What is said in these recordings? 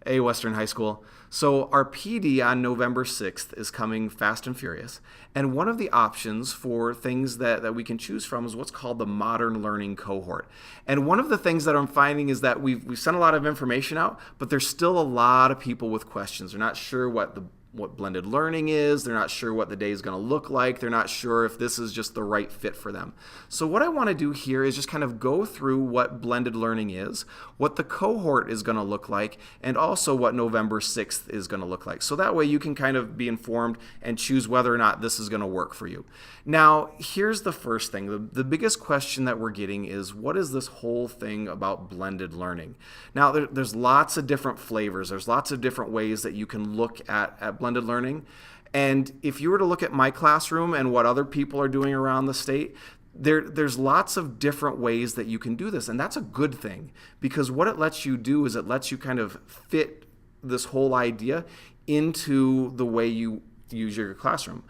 A Western High School. So our PD on November 6th is coming fast and furious. And one of the options for things that we can choose from is what's called the Modern Learning Cohort. And one of the things that I'm finding is that we've sent a lot of information out, but there's still a lot of people with questions. They're not sure what blended learning is. They're not sure what the day is going to look like. They're not sure if this is just the right fit for them. So what I want to do here is just kind of go through what blended learning is, what the cohort is going to look like, and also what November 6th is going to look like. So that way you can kind of be informed and choose whether or not this is going to work for you. Now, here's the first thing. The biggest question that we're getting is, what is this whole thing about blended learning? Now, there's lots of different flavors. There's lots of different ways that you can look at blended learning. And if you were to look at my classroom and what other people are doing around the state, there's lots of different ways that you can do this. And that's a good thing, because what it lets you do is it lets you kind of fit this whole idea into the way you use your classroom.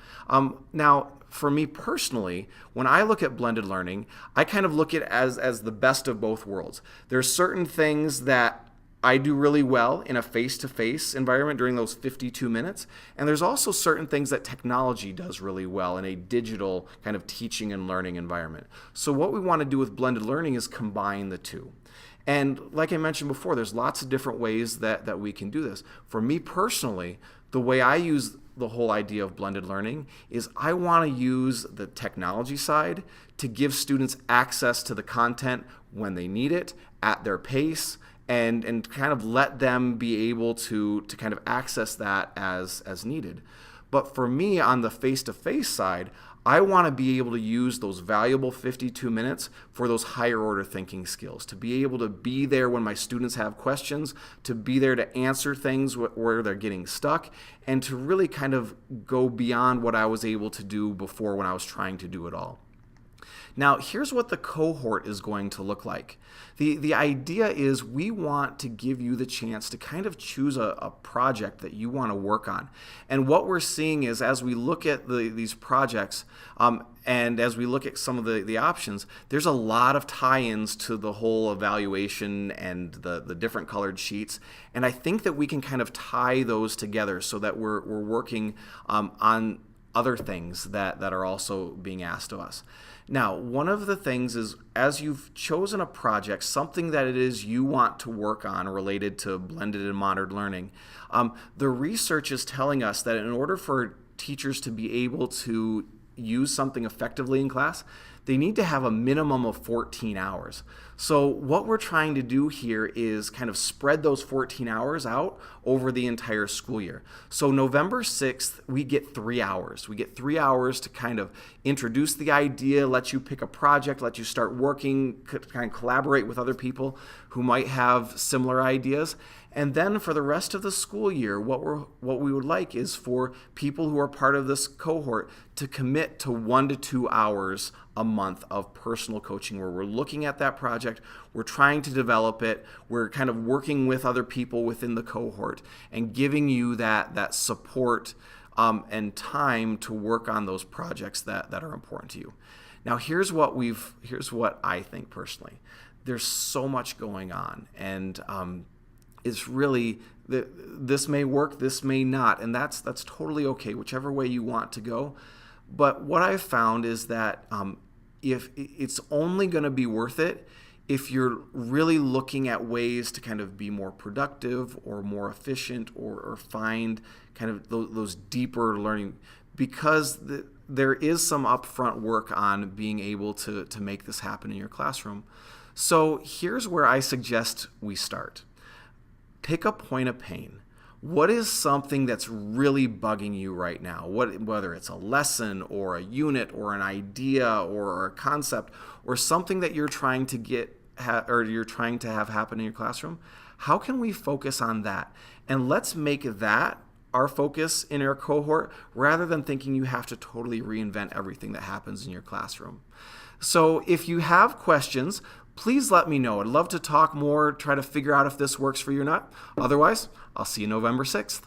Now, for me personally, when I look at blended learning, I kind of look at it as the best of both worlds. There's certain things that I do really well in a face-to-face environment during those 52 minutes. And there's also certain things that technology does really well in a digital kind of teaching and learning environment. So what we want to do with blended learning is combine the two. And like I mentioned before, there's lots of different ways that we can do this. For me personally, the way I use the whole idea of blended learning is I want to use the technology side to give students access to the content when they need it, at their pace, and kind of let them be able to kind of access that as needed. But for me, on the face-to-face side, I want to be able to use those valuable 52 minutes for those higher order thinking skills, to be able to be there when my students have questions, to be there to answer things where they're getting stuck, and to really kind of go beyond what I was able to do before when I was trying to do it all. Now, here's what the cohort is going to look like. The idea is we want to give you the chance to kind of choose a project that you want to work on. And what we're seeing is, as we look at these projects and as we look at some of the options, there's a lot of tie-ins to the whole evaluation and the different colored sheets. And I think that we can kind of tie those together so that we're working on other things that are also being asked of us. Now, one of the things is, as you've chosen a project, something that it is you want to work on related to blended and modern learning, the research is telling us that in order for teachers to be able to use something effectively in class, they need to have a minimum of 14 hours. So what we're trying to do here is kind of spread those 14 hours out over the entire school year. So November 6th, we get 3 hours. We get 3 hours to kind of introduce the idea, let you pick a project, let you start working, kind of collaborate with other people who might have similar ideas. And then for the rest of the school year, what we would like is for people who are part of this cohort to commit to 1 to 2 hours a month of personal coaching, where we're looking at that project, we're trying to develop it, we're kind of working with other people within the cohort and giving you that support and time to work on those projects that are important to you. Now, here's what I think personally. There's so much going on, and it's really, this may work, this may not, and that's totally okay, whichever way you want to go. But what I've found is that if it's only going to be worth it if you're really looking at ways to kind of be more productive or more efficient or find kind of those deeper learning, because there is some upfront work on being able to make this happen in your classroom. So here's where I suggest we start. Pick a point of pain. What is something that's really bugging you right now? Whether it's a lesson or a unit or an idea or a concept or something that you're trying to have happen in your classroom, how can we focus on that? And let's make that our focus in our cohort rather than thinking you have to totally reinvent everything that happens in your classroom. So if you have questions, please let me know. I'd love to talk more, try to figure out if this works for you or not. Otherwise, I'll see you November 6th.